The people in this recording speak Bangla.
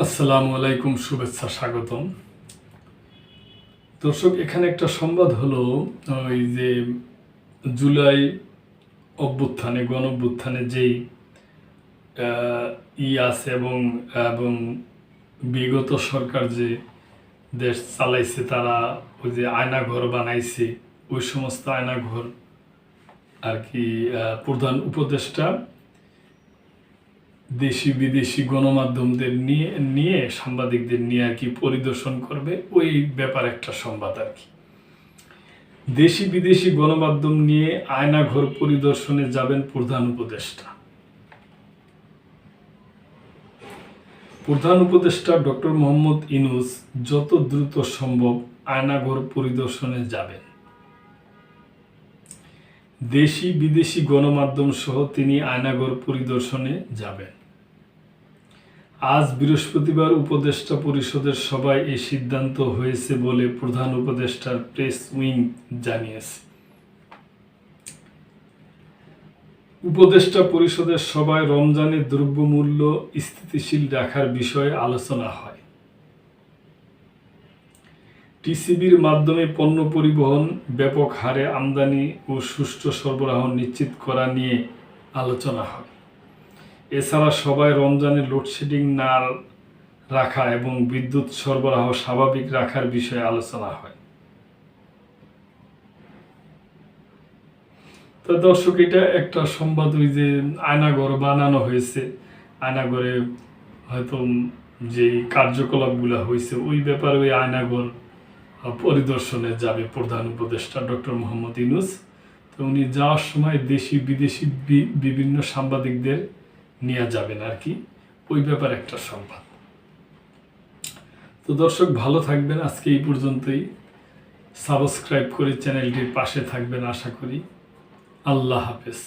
আসসালামু আলাইকুম, শুভেচ্ছা, স্বাগতম। দর্শক, এখানে একটা সংবাদ হলো, ওই যে জুলাই অভ্যুত্থানে গণ অভ্যুত্থানে যেই আছে এবং এবং বিগত সরকার যে দেশ চালাইছে, তারা ওই যে আয়নাঘর বানাইছে, ওই সমস্ত আয়নাঘর আর কি প্রধান উপদেষ্টা দেশি বিদেশি গণমাধ্যমদের নিয়ে সাংবাদিকদের নিয়ে আর কি পরিদর্শন করবে, ওই ব্যাপার একটা সংবাদ আর কি। দেশি বিদেশি গণমাধ্যম নিয়ে আয়নাঘর পরিদর্শনে যাবেন প্রধান উপদেষ্টা। প্রধান উপদেষ্টা ডক্টর মোহাম্মদ ইউনূস যত দ্রুত সম্ভব আয়নাঘর পরিদর্শনে যাবেন। দেশি বিদেশি গণমাধ্যম সহ তিনি আয়নাঘর পরিদর্শনে যাবেন। আজ বৃহস্পতিবার উপদেষ্টা পরিষদের সভায় এই সিদ্ধান্ত হয়েছে বলে প্রধান উপদেষ্টার প্রেস উইং জানিয়েছে। উপদেষ্টা পরিষদের সভায় রমজানে দ্রব্যমূল্য স্থিতিশীল রাখার বিষয়ে আলোচনা হয়। টিসিবির মাধ্যমে পণ্য পরিবহন, ব্যাপক হারে আমদানি ও সুষ্ঠু সরবরাহ নিশ্চিত করা নিয়ে আলোচনা হয়। এছাড়া সবাই রমজানে লোডশেডিং না রাখা এবং বিদ্যুৎ সরবরাহ স্বাভাবিক রাখার বিষয়ে আলোচনা হয়। তো দর্শক, এটা একটা সংবাদ, ওই যে আয়নাঘর বানানো হয়েছে, আয়নাঘরে হয়তো যে কার্যকলাপগুলো হয়েছে ওই ব্যাপারে ওই আয়নাঘর পরিদর্শনে যাবে প্রধান উপদেষ্টা ডক্টর মোহাম্মদ ইউনূস। তো উনি যাওয়ার সময় দেশি বিদেশি বিভিন্ন সাংবাদিকদের নিয়ে যাবেন আর কি, ওই ব্যাপারে একটা সংবাদ। তো দর্শক, ভালো থাকবেন। আজকে এই পর্যন্তই। সাবস্ক্রাইব করে চ্যানেলটির পাশে থাকবেন আশা করি। আল্লাহ হাফেজ।